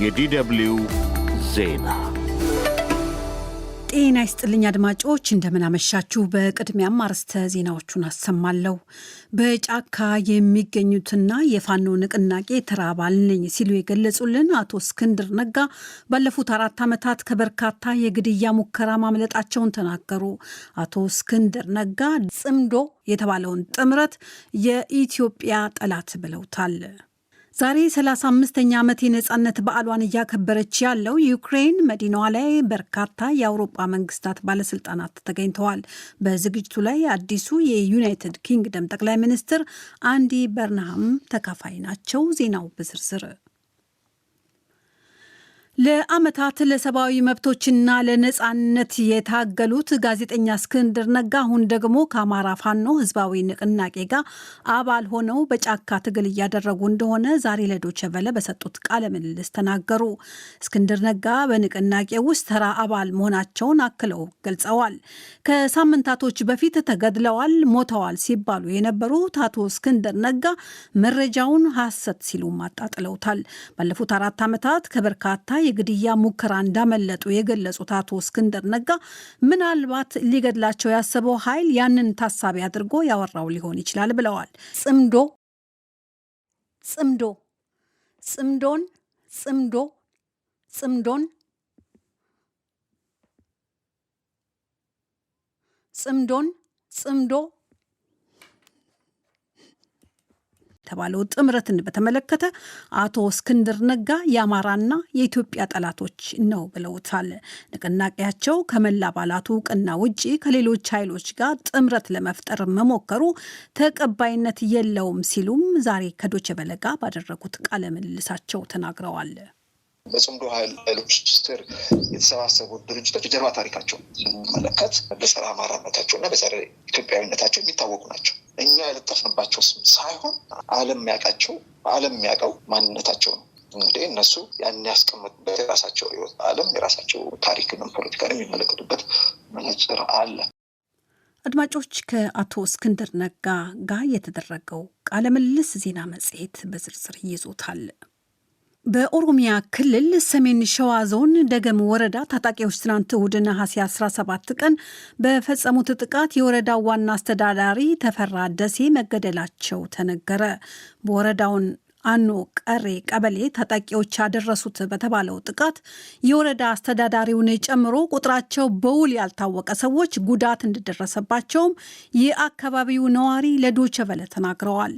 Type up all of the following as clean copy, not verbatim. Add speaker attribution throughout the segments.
Speaker 1: የዲደብልዩ ዜና
Speaker 2: ጤና ይስጥልኝ አድማጮች፣ እንደምን አመሻችሁ። በቅድሚያም አርዕስተ ዜናዎቹን አሰማለሁ። በጫካ የሚገኙትና የፋኖ ንቅናቄ ተራ አባል ነኝ ሲሉ የገለጹልን አቶ እስክንድር ነጋ ባለፉት 4 ዓመታት ከበርካታ የግድያ ሙከራ ማምለጣቸውን ተናገሩ። አቶ እስክንድር ነጋ ጽምዶ የተባለውን ጥምረት የኢትዮጵያ ጠላት ብለውታል። ዛሬ 35ኛ ዓመት የነጻነት በዓሏን እያከበረች ያለው ዩክሬን መዲናዋ ላይ በርካታ የአውሮፓ መንግስታት ባለስልጣናት ተገኝተዋል። በዝግጅቱ ላይ አዲሱ የዩናይትድ ኪንግደም ጠቅላይ ሚኒስትር አንዲ በርንሃም ተካፋይ ናቸው። ዜናው በዝርዝር ለዓመታት ለሰብአዊ መብቶችና ለነጻነት የታገሉት ጋዜጠኛ እስክንድር ነጋ አሁን ደግሞ ከአማራ ፋኖ ህዝባዊ ንቅናቄ ጋር አባል ሆነው በጫካ ትግል እያደረጉ እንደሆነ ዛሬ ለዶይቼ ቬለ በሰጡት ቃለ ምልልስ ተናገሩ። እስክንድር ነጋ በንቅናቄ ውስጥ ተራ አባል መሆናቸውን አክለው ገልጸዋል። ከሳምንታቶች በፊት ተገድለዋል፣ ሞተዋል ሲባሉ የነበሩት አቶ እስክንድር ነጋ መረጃውን ሐሰት ሲሉ አጣጥለውታል። ባለፉት 4 ዓመታት ከበርካታ የግድያ ሙከራ እንዳመለጡ የገለጹት አቶ እስክንድር ነጋ ምናልባት ሊገድላቸው ያሰበው ኃይል ያንን ታሳቢ አድርጎ ያወራው ሊሆን ይችላል ብለዋል። ጽምዶ የተባለው ጥምረትን በተመለከተ አቶ እስክንድር ነጋ የአማራና የኢትዮጵያ ጠላቶች ነው ብለውታል። ንቅናቄያቸው ከመላ አባላቱ እውቅና ውጪ ከሌሎች ኃይሎች ጋር ጥምረት ለመፍጠር መሞከሩ ተቀባይነት የለውም ሲሉም ዛሬ ከዶይቼ ቬለ ጋር ባደረጉት ቃለ ምልልሳቸው ተናግረዋል።
Speaker 3: በጽምዶ ኃይሎች ስር የተሰባሰቡ ድርጅቶች የጀርባ ታሪካቸው ስንመለከት በጸረ አማራነታቸውና በጸረ ኢትዮጵያዊነታቸው የሚታወቁ ናቸው። እኛ ያለጠፍንባቸው ስም ሳይሆን ዓለም የሚያውቀው ማንነታቸው ነው። እንግዲህ እነሱ ያን ያስቀመጡበት የራሳቸው ህይወት ዓለም የራሳቸው ታሪክንም ፖለቲካን የሚመለከቱበት መነጽር አለ።
Speaker 2: አድማጮች፣ ከአቶ እስክንድር ነጋ ጋር የተደረገው ቃለ ምልልስ ዜና መጽሔት በዝርዝር ይዞታል። በኦሮሚያ ክልል ሰሜን ሸዋ ዞን ደገም ወረዳ ታጣቂዎች ትናንት እሁድ ነሐሴ 17 ቀን በፈጸሙት ጥቃት የወረዳው ዋና አስተዳዳሪ ተፈራ ደሴ መገደላቸው ተነገረ። በወረዳውን አኖ ቀሬ ቀበሌ ታጣቂዎች ያደረሱት በተባለው ጥቃት የወረዳ አስተዳዳሪውን ጨምሮ ቁጥራቸው በውል ያልታወቀ ሰዎች ጉዳት እንደደረሰባቸውም የአካባቢው ነዋሪ ለዶይቼ ቬለ ተናግረዋል።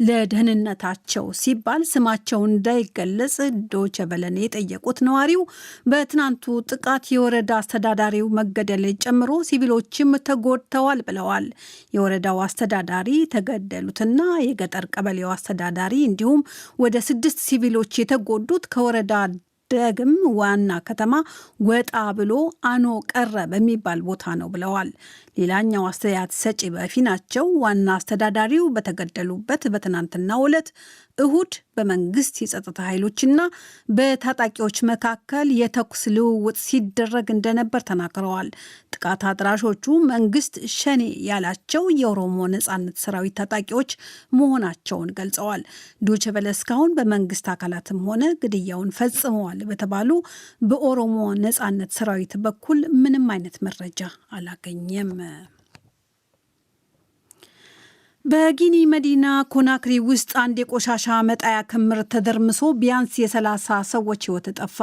Speaker 2: ለደህንነታቸው ሲባል ስማቸው እንዳይገለጽ ዶይቼ ቬለን የጠየቁት ነዋሪው በትናንቱ ጥቃት የወረዳ አስተዳዳሪው መገደል ጨምሮ ሲቪሎችም ተጎድተዋል ብለዋል። የወረዳው አስተዳዳሪ ተገደሉትና የገጠር ቀበሌው አስተዳዳሪ እንዲሁም ወደ 6 ሲቪሎች የተጎዱት ከወረዳ ደገም ዋና ከተማ ወጣ ብሎ አኖ ቀረ በሚባል ቦታ ነው ብለዋል። ሌላኛው አስተያየት ሰጪ በፊናቸው ዋና አስተዳዳሪው በተገደሉበት በትናንትናው ዕለት እሁድ በመንግስት የጸጥታ ኃይሎችና በታጣቂዎች መካከል የተኩስ ልውውጥ ሲደረግ እንደነበር ተናግረዋል። ጥቃት አድራሾቹ መንግስት ሸኔ ያላቸው የኦሮሞ ነጻነት ሰራዊት ታጣቂዎች መሆናቸውን ገልጸዋል። ዶይቼ ቬለ እስካሁን በመንግስት አካላትም ሆነ ግድያውን ፈጽመዋል በተባሉ በኦሮሞ ነጻነት ሰራዊት በኩል ምንም አይነት መረጃ አላገኘም። በጊኒ መዲና ኮናክሪ ውስጥ አንድ የቆሻሻ መጣያ ክምር ተደርምሶ ቢያንስ የ30 ሰዎች ሕይወት ጠፋ።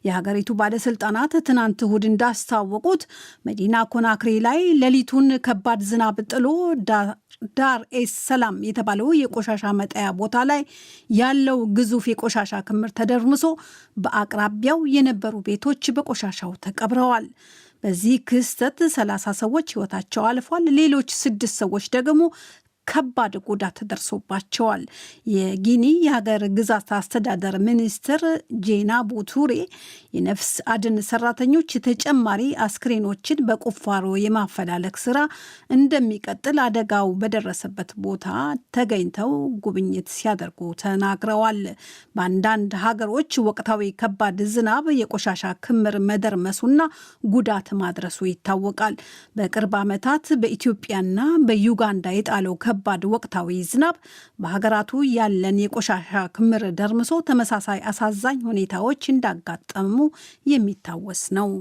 Speaker 2: የሀገሪቱ ባለስልጣናት ትናንት እሁድ እንዳስታወቁት መዲና ኮናክሪ ላይ ሌሊቱን ከባድ ዝናብ ጥሎ ዳር ኤስ ሰላም የተባለው የቆሻሻ መጣያ ቦታ ላይ ያለው ግዙፍ የቆሻሻ ክምር ተደርምሶ በአቅራቢያው የነበሩ ቤቶች በቆሻሻው ተቀብረዋል። በዚህ ክስተት 30 ሰዎች ሕይወታቸው አልፏል። ሌሎች 6 ሰዎች ደግሞ ከባድ ጉዳት ደርሶባቸዋል። የጊኒ የሀገር ግዛት አስተዳደር ሚኒስትር ጄና ቡቱሬ የነፍስ አድን ሰራተኞች ተጨማሪ አስክሬኖችን በቁፋሮ የማፈላለግ ስራ እንደሚቀጥል አደጋው በደረሰበት ቦታ ተገኝተው ጉብኝት ሲያደርጉ ተናግረዋል። በአንዳንድ ሀገሮች ወቅታዊ ከባድ ዝናብ የቆሻሻ ክምር መደርመሱና ጉዳት ማድረሱ ይታወቃል። በቅርብ ዓመታት በኢትዮጵያና በዩጋንዳ የጣለው ከባድ ወቅታዊ ዝናብ በሀገራቱ ያለን የቆሻሻ ክምር ደርምሶ ተመሳሳይ አሳዛኝ ሁኔታዎች እንዳጋጠሙ የሚታወስ ነው።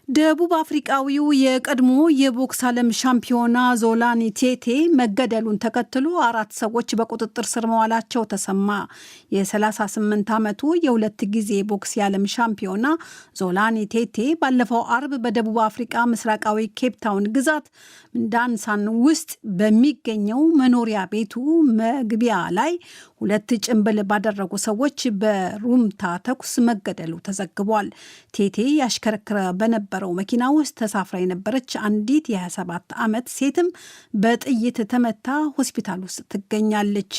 Speaker 2: ደቡብ አፍሪቃዊው የቀድሞ የቦክስ ዓለም ሻምፒዮና ዞላኒ ቴቴ መገደሉን ተከትሎ 4 ሰዎች በቁጥጥር ስር መዋላቸው ተሰማ። የ38 ዓመቱ የሁለት ጊዜ ቦክስ የዓለም ሻምፒዮና ዞላኒ ቴቴ ባለፈው አርብ በደቡብ አፍሪቃ ምስራቃዊ ኬፕታውን ግዛት ዳንሳን ውስጥ በሚገኘው መኖሪያ ቤቱ መግቢያ ላይ 2 ጭንብል ባደረጉ ሰዎች በሩምታ ተኩስ መገደሉ ተዘግቧል። ቴቴ ያሽከረክረ በነበረው መኪና ውስጥ ተሳፍራ የነበረች አንዲት የ27 ዓመት ሴትም በጥይት ተመታ ሆስፒታል ውስጥ ትገኛለች።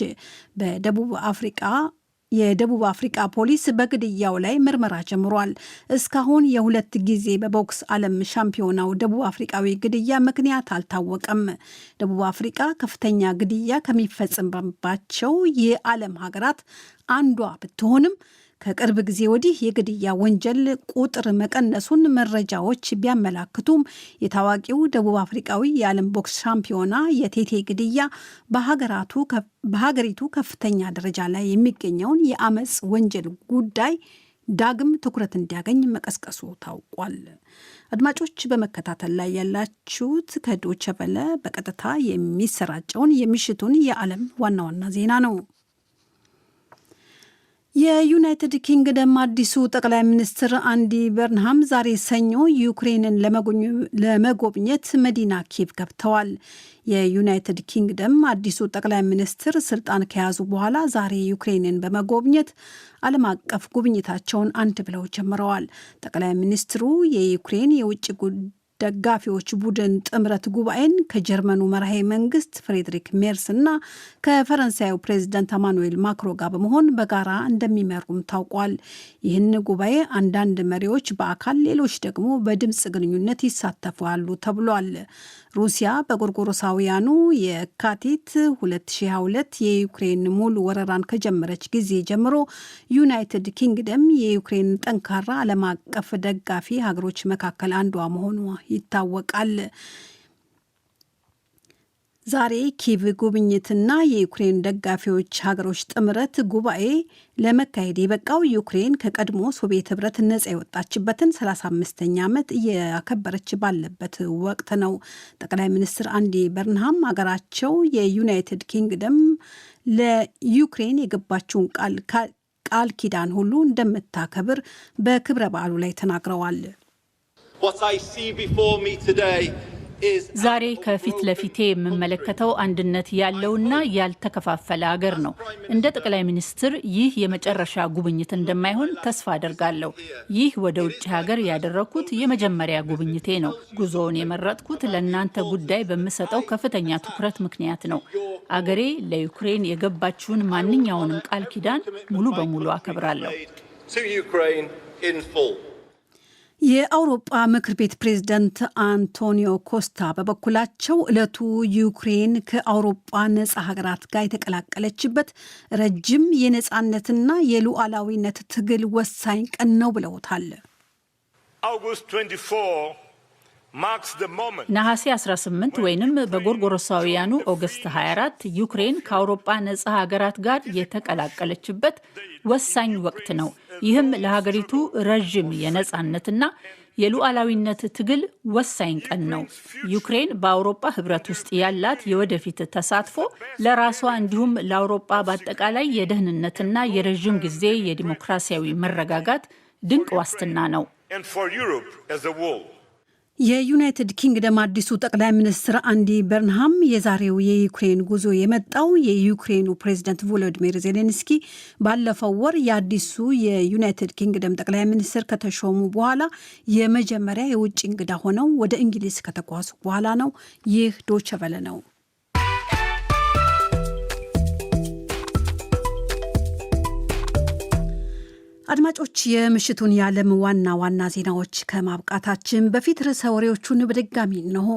Speaker 2: የደቡብ አፍሪቃ ፖሊስ በግድያው ላይ ምርመራ ጀምሯል። እስካሁን የ2 ጊዜ በቦክስ ዓለም ሻምፒዮናው ደቡብ አፍሪቃዊ ግድያ ምክንያት አልታወቀም። ደቡብ አፍሪቃ ከፍተኛ ግድያ ከሚፈጽምባቸው የዓለም ሀገራት አንዷ ብትሆንም ከቅርብ ጊዜ ወዲህ የግድያ ወንጀል ቁጥር መቀነሱን መረጃዎች ቢያመላክቱም የታዋቂው ደቡብ አፍሪቃዊ የዓለም ቦክስ ሻምፒዮና የቴቴ ግድያ በሀገሪቱ ከፍተኛ ደረጃ ላይ የሚገኘውን የአመፅ ወንጀል ጉዳይ ዳግም ትኩረት እንዲያገኝ መቀስቀሱ ታውቋል። አድማጮች በመከታተል ላይ ያላችሁት ከዶይቼ ቬለ በቀጥታ የሚሰራጨውን የምሽቱን የዓለም ዋና ዋና ዜና ነው። የዩናይትድ ኪንግደም አዲሱ ጠቅላይ ሚኒስትር አንዲ በርንሃም ዛሬ ሰኞ ዩክሬንን ለመጎብኘት መዲና ኪየቭ ገብተዋል። የዩናይትድ ኪንግደም አዲሱ ጠቅላይ ሚኒስትር ስልጣን ከያዙ በኋላ ዛሬ ዩክሬንን በመጎብኘት ዓለም አቀፍ ጉብኝታቸውን አንድ ብለው ጀምረዋል። ጠቅላይ ሚኒስትሩ የዩክሬን የውጭ ደጋፊዎች ቡድን ጥምረት ጉባኤን ከጀርመኑ መራሄ መንግስት ፍሬድሪክ ሜርስ እና ከፈረንሳዩ ፕሬዚዳንት አማኑኤል ማክሮ ጋር በመሆን በጋራ እንደሚመሩም ታውቋል። ይህን ጉባኤ አንዳንድ መሪዎች በአካል ሌሎች ደግሞ በድምፅ ግንኙነት ይሳተፋሉ ተብሏል። ሩሲያ በጎርጎሮሳውያኑ የካቲት 2022 የዩክሬን ሙሉ ወረራን ከጀመረች ጊዜ ጀምሮ ዩናይትድ ኪንግደም የዩክሬን ጠንካራ ዓለም አቀፍ ደጋፊ ሀገሮች መካከል አንዷ መሆኗ ይታወቃል። ዛሬ ኪየቭ ጉብኝትና የዩክሬን ደጋፊዎች ሀገሮች ጥምረት ጉባኤ ለመካሄድ የበቃው ዩክሬን ከቀድሞ ሶቪየት ህብረት ነጻ የወጣችበትን 35ኛ ዓመት እያከበረች ባለበት ወቅት ነው። ጠቅላይ ሚኒስትር አንዲ በርንሃም ሀገራቸው የዩናይትድ ኪንግደም ለዩክሬን የገባችውን ቃል ኪዳን ሁሉ እንደምታከብር በክብረ በዓሉ ላይ ተናግረዋል።
Speaker 4: ዛሬ ከፊት ለፊቴ የምመለከተው አንድነት ያለውና ያልተከፋፈለ አገር ነው። እንደ ጠቅላይ ሚኒስትር ይህ የመጨረሻ ጉብኝት እንደማይሆን ተስፋ አደርጋለሁ። ይህ ወደ ውጭ ሀገር ያደረግኩት የመጀመሪያ ጉብኝቴ ነው። ጉዞውን የመረጥኩት ለእናንተ ጉዳይ በምሰጠው ከፍተኛ ትኩረት ምክንያት ነው። አገሬ ለዩክሬን የገባችውን ማንኛውንም ቃል ኪዳን ሙሉ በሙሉ አከብራለሁ።
Speaker 2: የአውሮፓ ምክር ቤት ፕሬዝዳንት አንቶኒዮ ኮስታ በበኩላቸው ዕለቱ ዩክሬን ከአውሮፓ ነጻ ሀገራት ጋር የተቀላቀለችበት ረጅም የነጻነትና የሉዓላዊነት ትግል ወሳኝ ቀን ነው ብለውታል።
Speaker 4: ነሐሴ 18 ወይንም በጎርጎሮሳውያኑ ኦገስት 24 ዩክሬን ከአውሮፓ ነጻ ሀገራት ጋር የተቀላቀለችበት ወሳኝ ወቅት ነው። ይህም ለሀገሪቱ ረዥም የነጻነትና የሉዓላዊነት ትግል ወሳኝ ቀን ነው። ዩክሬን በአውሮፓ ሕብረት ውስጥ ያላት የወደፊት ተሳትፎ ለራሷ እንዲሁም ለአውሮፓ በአጠቃላይ የደህንነትና የረዥም ጊዜ የዲሞክራሲያዊ መረጋጋት ድንቅ ዋስትና ነው።
Speaker 2: የዩናይትድ ኪንግደም አዲሱ ጠቅላይ ሚኒስትር አንዲ በርንሃም የዛሬው የዩክሬን ጉዞ የመጣው የዩክሬኑ ፕሬዝዳንት ቮሎዲሚር ዜሌንስኪ ባለፈው ወር የአዲሱ የዩናይትድ ኪንግደም ጠቅላይ ሚኒስትር ከተሾሙ በኋላ የመጀመሪያ የውጭ እንግዳ ሆነው ወደ እንግሊዝ ከተጓዙ በኋላ ነው። ይህ ዶይቼ ቬለ ነው። አድማጮች የምሽቱን የዓለም ዋና ዋና ዜናዎች ከማብቃታችን በፊት ርዕሰ ወሬዎቹን በድጋሚ ነው።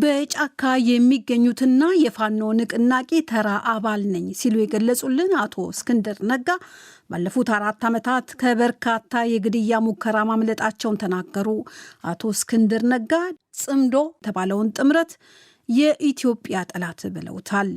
Speaker 2: በጫካ የሚገኙትና የፋኖ ንቅናቄ ተራ አባል ነኝ ሲሉ የገለጹልን አቶ እስክንድር ነጋ ባለፉት 4 ዓመታት ከበርካታ የግድያ ሙከራ ማምለጣቸውን ተናገሩ። አቶ እስክንድር ነጋ ጽምዶ የተባለውን ጥምረት የኢትዮጵያ ጠላት ብለውታል።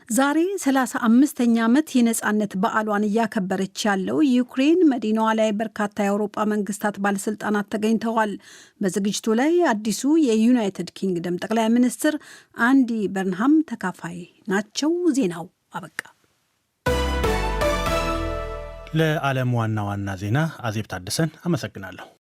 Speaker 2: ዛሬ 35ኛ ዓመት የነጻነት በዓሏን እያከበረች ያለው ዩክሬን መዲናዋ ላይ በርካታ የአውሮፓ መንግስታት ባለስልጣናት ተገኝተዋል። በዝግጅቱ ላይ አዲሱ የዩናይትድ ኪንግደም ጠቅላይ ሚኒስትር አንዲ በርንሃም ተካፋይ ናቸው። ዜናው አበቃ።
Speaker 5: ለዓለም ዋና ዋና ዜና አዜብ ታደሰን አመሰግናለሁ።